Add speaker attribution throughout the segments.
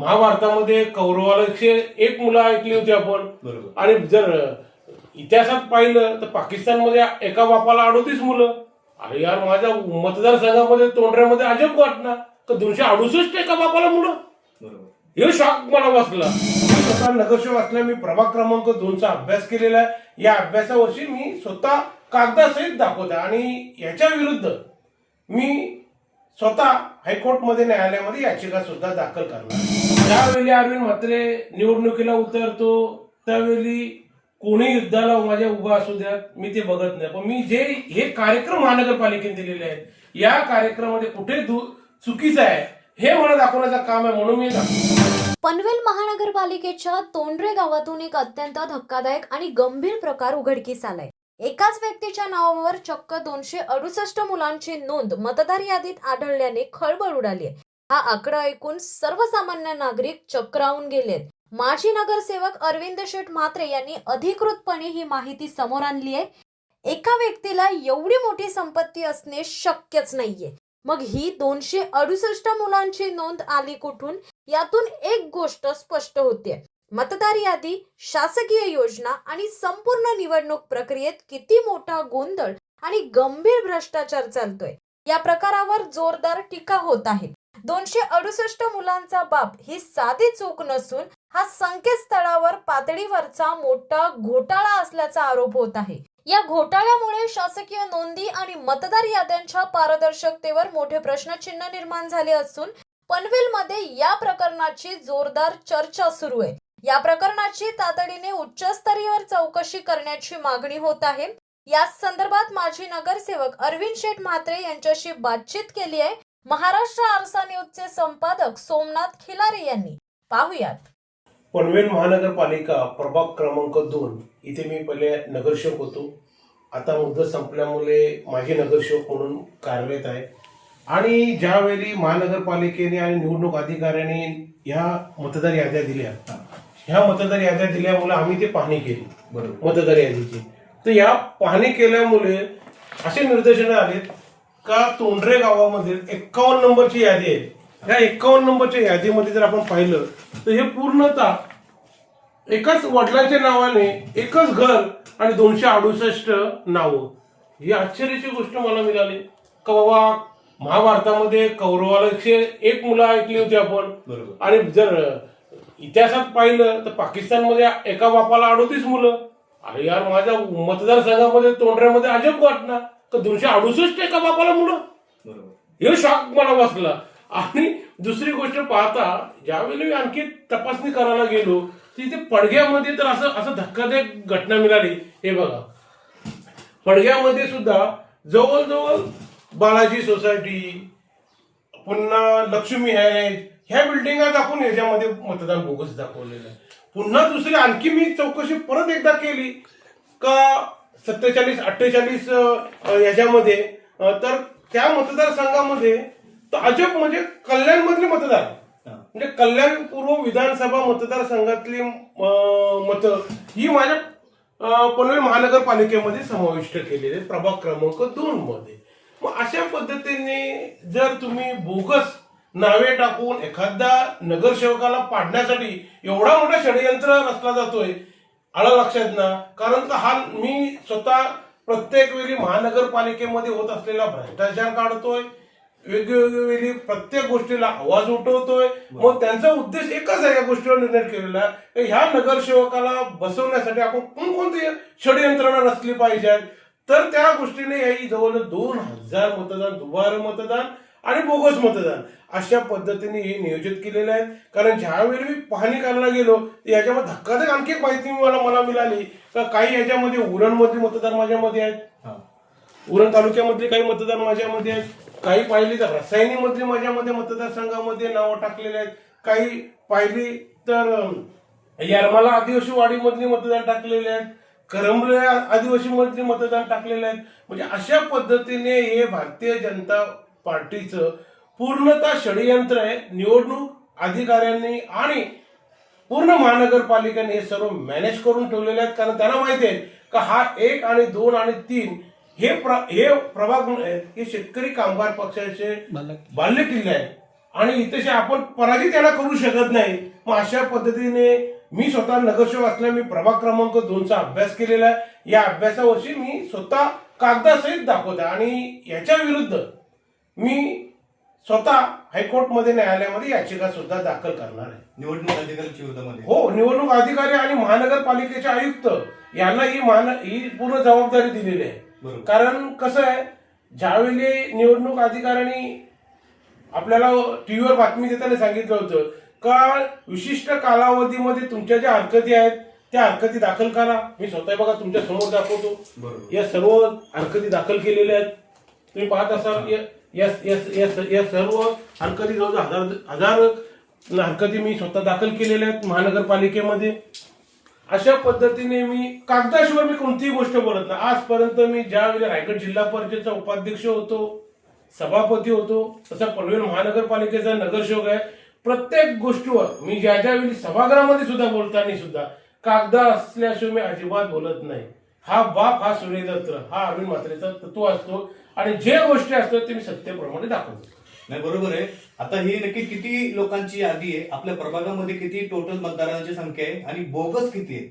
Speaker 1: महाभारतामध्ये कौरवाला 101 मुलं ऐकली होती आपण.
Speaker 2: बरोबर.
Speaker 1: आणि जर इतिहासात पाहिलं तर पाकिस्तानमध्ये एका बापाला 38 मुलं. अरे यार, माझ्या मतदारसंघामध्ये तोंडऱ्यामध्ये अजब वाटणार तर 268 एका बापाला मुलं.
Speaker 2: बरोबर.
Speaker 1: हे शॉक मला बसला. स्वतः नगरसेवक असल्या मी प्रभाग क्रमांक 2चा अभ्यास केलेला आहे. या अभ्यासावर्षी मी स्वतः कागदासहित दाखवत आहे आणि याच्या विरुद्ध मी स्वतः हायकोर्टमध्ये न्यायालयामध्ये याचिका सुद्धा दाखल करणार. ज्यावेळी अरविंद म्हात्रे निवडणुकीला उतरतो त्यावेळी कोणी युद्धाला माझ्या उभा असू द्या, मी ते बघत नाही. पण मी जे हे कार्यक्रम महानगरपालिकेने दिलेले आहेत या कार्यक्रमामध्ये कुठे चुकीचं आहे हे मला दाखवण्याचं काम आहे, म्हणून मी
Speaker 3: पनवेल महानगरपालिकेच्या तोंडरे गावातून एक अत्यंत धक्कादायक आणि गंभीर प्रकार उघडकीस आलाय. एकाच व्यक्तीच्या नावावर चक्क 268 मुलांची नोंद मतदार यादीत आढळल्याने खळबळ उडाली. हा आकडा ऐकून सर्वसामान्य नागरिक चक्रावून गेलेत. माजी नगरसेवक अरविंद शेठ म्हात्रे यांनी अधिकृतपणे ही माहिती समोर आणली आहे. एका व्यक्तीला एवढी मोठी संपत्ती असणे शक्यच नाहीये. मग ही 268 मुलांची नोंद आली कुठून? यातून एक गोष्ट स्पष्ट होते. मतदार यादी, शासकीय योजना आणि संपूर्ण निवडणूक प्रक्रियेत किती मोठा गोंधळ आणि गंभीर भ्रष्टाचार चालतोय. या प्रकारावर जोरदार टीका होत आहे. 268 मुलांचा बाप ही साधी चूक नसून हा संकेतस्थळावर पातळीवरचा मोठा घोटाळा असल्याचा आरोप होत आहे. या घोटाळ्यामुळे शासकीय नोंदी आणि मतदार याद्यांच्या पारदर्शकतेवर मोठे प्रश्नचिन्ह निर्माण झाले असून पनवेलमध्ये या प्रकरणाची जोरदार चर्चा सुरू आहे. या प्रकरणाची तातडीने उच्चस्तरीय चौकशी करण्याची मागणी होत आहे. या संदर्भात माजी नगरसेवक अरविंद शेठ म्हात्रे यांच्याशी बातचीत केली आहे महाराष्ट्र आरसा न्यूजचे संपादक सोमनाथ खिलारे यांनी. पाहुयात.
Speaker 1: पनवेल महानगरपालिका प्रभाग क्रमांक 2 इथे मी पहिले नगरसेवक होतो. आता मुदत संपल्यामुळे माजी नगरसेवक म्हणून कार्यरत आहे. आणि ज्यावेळी महानगरपालिकेने आणि निवडणूक अधिकाऱ्यांनी ह्या मतदार याद्या दिल्या, ह्या मतदार याद्या दिल्यामुळे आम्ही ते पाहणी केली.
Speaker 2: बरोबर.
Speaker 1: मतदार यादीची. तर या पाहणी केल्यामुळे असे निर्देशन आले का तोंडरे गावामध्ये 51 नंबरची यादी आहे. या 51 नंबरच्या यादीमध्ये जर आपण पाहिलं तर हे पूर्णतः एकाच वडिलांच्या नावाने एकच घर आणि 268 नावं. ही आश्चर्याची गोष्ट मला मिळाली का बाबा महाभारतामध्ये कौरवाला 101 मुलं ऐकली होती आपण.
Speaker 2: बरोबर.
Speaker 1: आणि जर इतिहासात पाहिलं तर पाकिस्तानमध्ये एका बापाला 38 मुलं. अरे यार, माझ्या मतदारसंघामध्ये तोंडऱ्यामध्ये अजब वाटणार तर 268 एका बापाला मुलं.
Speaker 2: बरोबर.
Speaker 1: हे शॉक मला बसला. आणि दुसरी गोष्ट पाहता ज्यावेळी मी आणखी तपासणी करायला गेलो तिथे पडग्यामध्ये तर असं धक्कादायक घटना मिळाली. हे बघा, पडग्यामध्ये सुद्धा जवळजवळ बालाजी सोसायटी, पुन्हा लक्ष्मी हॅरेज ह्या बिल्डिंगा दाखवून याच्यामध्ये मतदान बोगस दाखवलेलं आहे. पुन्हा दुसरी आणखी मी चौकशी परत एकदा केली का 47-48 याच्यामध्ये तर त्या मतदारसंघामध्ये तर अजब म्हणजे कल्याण मधले मतदार म्हणजे कल्याण पूर्व विधानसभा मतदारसंघातली मतं ही माझ्या पनवेल महानगरपालिकेमध्ये समाविष्ट केलेले प्रभाग क्रमांक 2 मध्ये. मग अशा पद्धतीने जर तुम्ही बोगस नावे टाकून एखादा नगरसेवकाला पाडण्यासाठी एवढा मोठा षडयंत्र रचला जातोय, आला लक्षात ना. कारण का हा मी स्वतः प्रत्येक वेळी महानगरपालिकेमध्ये होत असलेला भ्रष्टाचार काढतोय, वेगवेगळी प्रत्येक गोष्टीला आवाज उठवतोय. मग त्यांचा उद्देश एकच आहे या गोष्टीवर निर्णय केलेला आहे, ह्या नगरसेवकाला बसवण्यासाठी आपण कोणकोणती षडयंत्रणा रचली पाहिजे. तर त्या गोष्टीने याही जवळ 2000 मतदान, दुबार मतदान आणि बोगस मतदान अशा पद्धतीने हे नियोजित केलेले आहेत. कारण ज्यावेळी मी पाहणी करायला गेलो याच्यामध्ये धक्कादायक आणखी एक माहिती मला मिळाली का काही याच्यामध्ये उरणमधले मतदार माझ्यामध्ये आहेत, उरण तालुक्यामधले काही मतदार माझ्यामध्ये आहेत, काही पाहिली तर रसायनीमधली माझ्यामध्ये मतदारसंघामध्ये नावं टाकलेले आहेत, काही पाहिली तर येरमाला आदिवासी वाडीमधली मतदार टाकलेले आहेत, करंबले आदिवासी मधले मतदान टाकलेले आहेत. म्हणजे अशा पद्धतीने हे भारतीय जनता पार्टीचं पूर्णतः षडयंत्र आहे. निवडणूक अधिकाऱ्यांनी आणि पूर्ण महानगरपालिकेने हे सर्व मॅनेज करून ठेवलेले आहेत. कारण त्यांना माहिती आहे का हा 1 आणि 2 आणि 3 हे प्रभाग हे शेतकरी कामगार पक्षाचे बालेकिल्ले आहेत. आणि इथे आपण पराजित त्याला करू शकत नाही. मग अशा पद्धतीने मी स्वतः नगरसेवक असल्या मी प्रभाग क्रमांक 2चा अभ्यास केलेला आहे. या अभ्यासावर्षी मी स्वतः कागदासहित दाखवत आहे आणि याच्या विरुद्ध मी स्वतः हायकोर्टमध्ये न्यायालयामध्ये याचिका सुद्धा दाखल करणार आहे.
Speaker 2: निवडणूक अधिकाऱ्यांच्या विरोधामध्ये
Speaker 1: हो, निवडणूक अधिकारी आणि महानगरपालिकेचे आयुक्त यांना ही पूर्ण जबाबदारी दिलेली आहे.
Speaker 2: बरोबर.
Speaker 1: कारण कसं आहे, ज्यावेळी निवडणूक अधिकाऱ्यांनी आपल्याला टीव्हीवर बातमी देताना सांगितलं होतं का विशिष्ट कालावधीमध्ये तुमच्या ज्या हरकती आहेत त्या हरकती दाखल करा. मी स्वतः बघा तुमच्या समोर दाखवतो.
Speaker 2: बरोबर.
Speaker 1: या सर्व हरकती दाखल केलेल्या आहेत. तुम्ही पाहत असाल या सर्व हरकती जवळजवळ हजार हरकती मी स्वतः दाखल केलेल्या आहेत महानगरपालिकेमध्ये. अशा पद्धतीने मी कागदाशिवाय मी कोणतीही गोष्ट बोलत नाही. आजपर्यंत मी ज्यावेळी रायगड जिल्हा परिषदेचा उपाध्यक्ष होतो, सभापती होतो, तसा पनवेल महानगरपालिकेचा नगरसेवक आहे. प्रत्येक गोष्टीवर मी ज्यावेळी सभागृहामध्ये सुद्धा बोलताना सुद्धा कागद असल्याशिवाय मी अजिबात बोलत नाही. हा बाप हा सूर्यदत्त हा अरविंद म्हात्रेचा तत्व असतो आणि जे गोष्टी असतात ते मी सत्याप्रमाणे दाखवतो.
Speaker 2: नाही, बरोबर आहे. आता ही नक्की किती लोकांची यादी आहे? आपल्या प्रभागामध्ये किती टोटल मतदारांची संख्या आहे आणि बोगस किती आहे?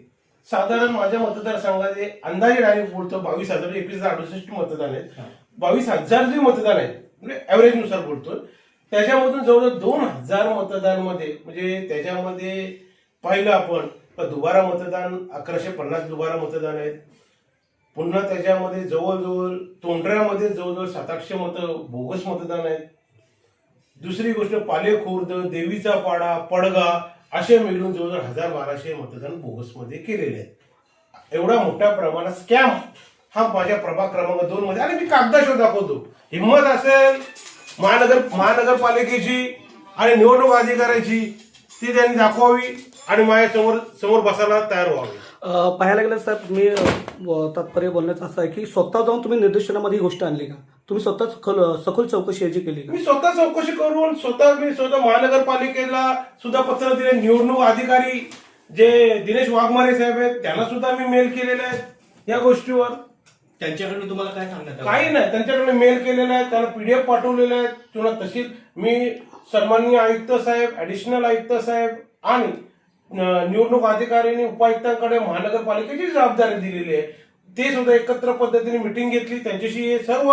Speaker 1: साधारण माझ्या मतदारसंघाचे अंदाजे डायरेक्ट बोलतो 22,000 21,068 मतदान आहेत. 22,000 जे मतदान आहेत म्हणजे ऍव्हरेज नुसार बोलतो. त्याच्यामधून जवळजवळ 2,000 मतदानमध्ये म्हणजे त्याच्यामध्ये पाहिलं आपण तर दुबारा मतदान 1150 दुबारा मतदान आहेत. पुन्हा त्याच्यामध्ये जवळजवळ तोंडऱ्यामध्ये जवळजवळ 700-800 बोगस मतदान आहेत. दुसरी गोष्ट पालेखुर्द, देवीचा पाडा, पडगा असे मिळून जवळजवळ 1,000-1,200 मतदान बोगसमध्ये केलेले आहेत. एवढा मोठ्या प्रमाणात स्कॅम हा माझ्या प्रभाग क्रमांक 2 मध्ये आणि मी कागदाशिवाय दाखवतो. हिंमत असेल महानगरपालिकेची आणि निवडणूक अधिकाऱ्याची ती त्यांनी दाखवावी आणि माझ्या समोर बसायला तयार व्हावी.
Speaker 4: पाहायला गेलं साहेब, मी तात्पर्य बोलण्याचं असं आहे की स्वतः जाऊन तुम्ही निदर्शनामध्ये ही गोष्ट आणली का? तुम्ही स्वतः सखोल चौकशी याची केली का?
Speaker 1: मी स्वतः चौकशी करून मी स्वतः महानगरपालिकेला सुद्धा पत्र दिले. निवडणूक अधिकारी जे दिनेश वाघमारे साहेब आहेत त्यांना सुद्धा मी मेल केलेले आहेत या गोष्टीवर.
Speaker 2: त्यांच्याकडून तुम्हाला काय सांगण्यात आलं?
Speaker 1: काही नाही, त्यांच्याकडे मेल केलेला आहे, त्यांना PDF पाठवलेले आहेत किंवा तशी मी सन्माननीय आयुक्त साहेब, ऍडिशनल आयुक्त साहेब आणि निवडणूक अधिकाऱ्यांनी उपायुक्तांकडे महानगरपालिकेची जबाबदारी दिलेली आहे. ते सुद्धा एकत्र पद्धतीने मिटिंग घेतली, त्यांच्याशी हे सर्व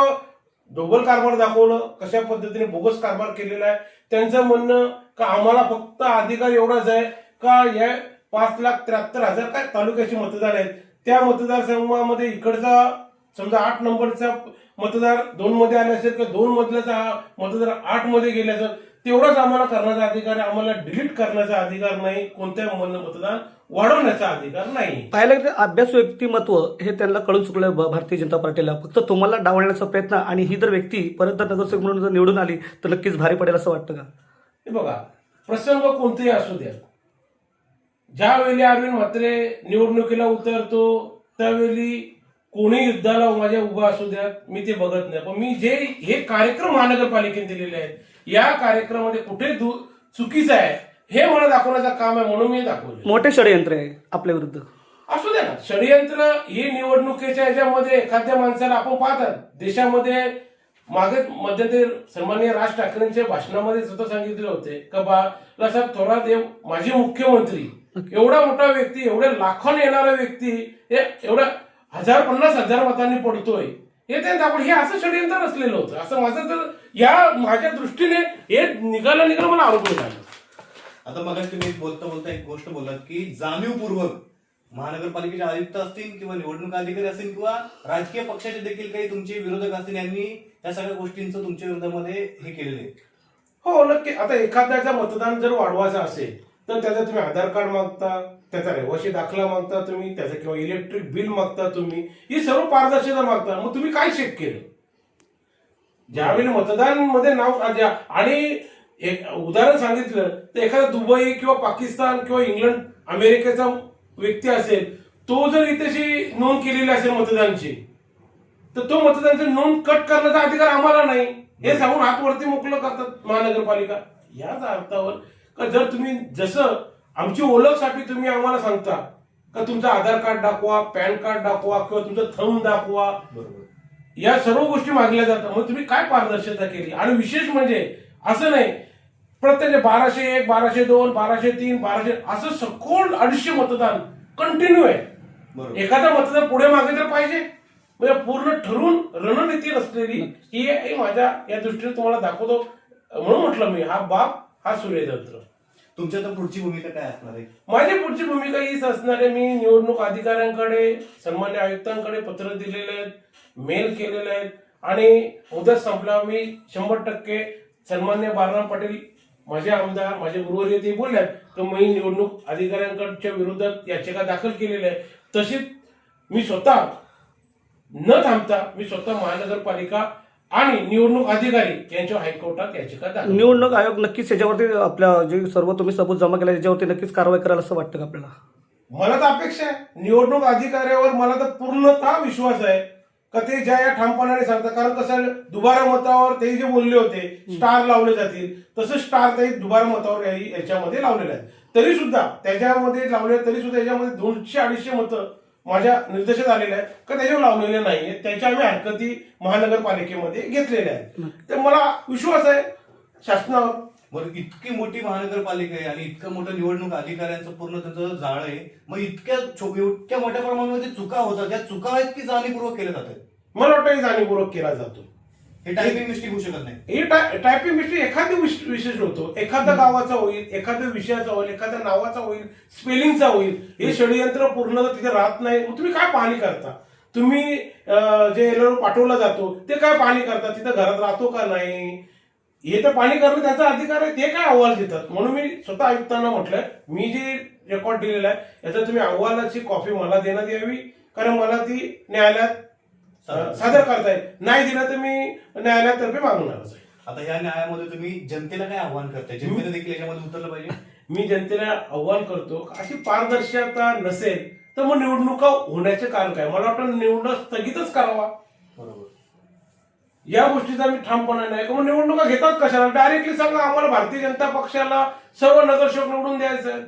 Speaker 1: डोबल कारभार दाखवलं, कशा पद्धतीने बोगस कारभार केलेला आहे. त्यांचं म्हणणं का आम्हाला फक्त अधिकार एवढाच आहे का या 5,73,000 काय तालुक्याचे मतदार आहेत त्या मतदारसंघामध्ये इकडचा समजा 8 नंबरचा मतदार 2 मध्ये आले असेल किंवा 2 मधल्याचा मतदार 8 मध्ये गेले असेल तेवढाच आम्हाला करण्याचा अधिकार आहे. आम्हाला डिलीट करण्याचा अधिकार नाही, कोणत्याही मतदान वाढवण्याचा अधिकार नाही.
Speaker 4: पाहायला गेलं अभ्यास व्यक्तिमत्व हे त्यांना कळून चुकलं भारतीय जनता पार्टीला. फक्त तुम्हाला डावलण्याचा प्रयत्न आणि ही जर व्यक्ती परत जर नगरसेवक म्हणून जर निवडून आली तर नक्कीच भारी पडेल असं वाटतं का?
Speaker 1: हे बघा, प्रसंग कोणतेही असू द्या, ज्यावेळी अरविंद म्हात्रे निवडणुकीला उतरतो त्यावेळी कोणी युद्धाला माझ्या उभा असू द्या मी ते बघत नाही. पण मी जे हे कार्यक्रम महानगरपालिकेने दिलेले आहेत या कार्यक्रमामध्ये कुठे चुकीचं आहे हे मला दाखवण्याचं काम आहे म्हणून मी दाखवले.
Speaker 4: मोठे षडयंत्र आहे आपल्या विरुद्ध.
Speaker 1: असू द्या ना, षडयंत्र ही निवडणुकीच्या याच्यामध्ये एखाद्या माणसाला आपण पाहतात देशामध्ये मागे मध्यंतरी सन्माननीय राज ठाकरेंच्या भाषणामध्ये सुद्धा सांगितले होते का बाळासाहेब थोरात हे माझे मुख्यमंत्री, एवढा मोठा व्यक्ती, एवढ्या लाखोने येणारा व्यक्ती एवढ्या 50,000 मतांनी पडतोय हे त्यांनी आपण हे असं षडयंत्र नसलेलं होतं असं माझं तर या माझ्या दृष्टीने हे निघालं मला आरोप झाला.
Speaker 2: आता मग तुम्ही बोलता एक गोष्ट बोललात की जाणीवपूर्वक महानगरपालिकेचे आयुक्त असतील किंवा निवडणूक अधिकारी असतील किंवा राजकीय पक्षाचे देखील काही तुमचे विरोधक असतील यांनी या सगळ्या गोष्टींचं तुमच्या विरोधामध्ये हे केलेलं आहे.
Speaker 1: हो नक्की. आता एखाद्याचं मतदान जर वाढवायचं असेल तर त्याचा तुम्ही आधार कार्ड मागता, त्याचा रहिवासी दाखला मागता तुम्ही, त्याचं किंवा इलेक्ट्रिक बिल मागता तुम्ही, ही सर्व पारदर्शकता मागता. मग तुम्ही काय चेक केलं ज्यावेळी मतदान मध्ये नाव आणि एक उदाहरण सांगितलं तर एखादा दुबई किंवा पाकिस्तान किंवा इंग्लंड अमेरिकेचा व्यक्ती असेल तो जर इथेशी नोंद केलेली असेल मतदानची तर तो मतदानाची नोंद कट करण्याचा अधिकार आम्हाला नाही हे सांगून हात वरती मोकळं करतात महानगरपालिका. याच अर्थावर का जर तुम्ही जसं आमची ओळखसाठी तुम्ही आम्हाला सांगता का तुमचं आधार कार्ड दाखवा, पॅन कार्ड दाखवा किंवा तुमचं थंब दाखवा,
Speaker 2: बरोबर,
Speaker 1: या सर्व गोष्टी मागल्या जातात. मग तुम्ही काय पारदर्शकता केली? आणि विशेष म्हणजे असं नाही प्रत्येक 1201, 1202, 1203, 1200 असं सखोल 250 मतदान कंटिन्यू आहे.
Speaker 2: बरोबर.
Speaker 1: एखादं मतदान पुढे मागे तर पाहिजे. म्हणजे पूर्ण ठरून रणनीती रचलेली ही आहे. माझ्या या दृष्टीने तुम्हाला दाखवतो म्हणून म्हटलं मी, हा बाप हा सूर्यतंत्र.
Speaker 2: तुमच्या तर पुढची भूमिका काय असणार आहे?
Speaker 1: माझी पुढची भूमिका हीच असणार आहे. मी निवडणूक अधिकाऱ्यांकडे, सन्मान्य आयुक्तांकडे पत्र दिलेले आहेत, मेल केलेले आहेत आणि मुदत संपल्यावर मी 100% सन्मान्य बाळाराम पाटील माझे आमदार, माझे गुरुवर्य ते बोलल्यात तर मी निवडणूक अधिकाऱ्यांकडच्या विरोधात याचिका दाखल केलेल्या आहे. तशीच मी स्वतः न थांबता मी स्वतः महानगरपालिका आणि निवडणूक अधिकारी यांच्यावर हायकोर्टात याचिका दाखल.
Speaker 4: निवडणूक आयोग नक्कीच याच्यावरती आपल्या जे सर्व तुम्ही सबूत जमा केला याच्यावरती नक्कीच कारवाई करायला असं वाटतं का आपल्याला?
Speaker 1: मला तर अपेक्षा आहे. निवडणूक अधिकाऱ्यावर मला तर पूर्णतः विश्वास आहे का ते ज्या या ठामपणाने सांगतात. कारण कसं आहे, दुबारा मतावर ते जे बोलले होते स्टार लावले जातील, तसं स्टार ते दुबारा मतावर याच्यामध्ये लावलेले आहेत. तरी सुद्धा त्याच्यामध्ये लावले, तरी सुद्धा याच्यामध्ये 200-250 मतं माझ्या निर्देशात आलेले आहेत का त्याच्यावर लावलेले नाहीये. त्याच्या आम्ही हरकती महानगरपालिकेमध्ये घेतलेल्या आहेत. तर मला विश्वास आहे शासनावर.
Speaker 2: बरं, इतकी मोठी महानगरपालिका आहे आणि इतकं मोठं निवडणूक अधिकाऱ्यांचं पूर्ण त्याचं जाळ आहे, मग इतक्या मोठ्या प्रमाणामध्ये चुका होतात, त्या चुका आहेत की जाणीवपूर्वक केल्या जातात?
Speaker 1: मला वाटतं हे जाणीवपूर्वक केला जातो.
Speaker 2: हे टायपिंग मिस्टेक होऊ शकत नाही.
Speaker 1: हे टायपिंग मिस्टेक एखादी विशेष होतो, एखाद्या गावाचा होईल, एखाद्या विषयाचा होईल, एखाद्या नावाचा होईल, स्पेलिंगचा होईल. हे षडयंत्र पूर्ण तिथे राहत नाही. मग तुम्ही काय पाहणी करता? तुम्ही जे एलओ पाठवला जातो ते काय पाहणी करता? तिथं घरात राहतो का नाही हे तर पाहणी करणं त्यांचा अधिकार आहे. ते काय अहवाल देतात? म्हणून मी स्वतः आयुक्तांना म्हटलंय, मी जे रेकॉर्ड दिलेला आहे याचा तुम्ही अहवालाची कॉपी मला देण्यात यावी, कारण मला ती न्यायालयात सादर करता येईल. नाही दिलं तर मी न्यायालयातर्फे मागणारच आहे.
Speaker 2: आता या न्यायामध्ये तुम्ही जनतेला काय आव्हान करताय? जनतेने देखील याच्यामध्ये उतरलं पाहिजे.
Speaker 1: मी जनतेला आव्हान करतो, अशी पारदर्शकता नसेल तर मग निवडणुका होण्याचे कारण काय? मला वाटतं निवडणूक स्थगितच करावा.
Speaker 2: बरोबर.
Speaker 1: या गोष्टीचा मी ठामपणा नाही का मग निवडणुका घेतात कशाला? डायरेक्टली सांगा आम्हाला भारतीय जनता पक्षाला सर्व नगरसेवक निवडून द्यायचं आहे.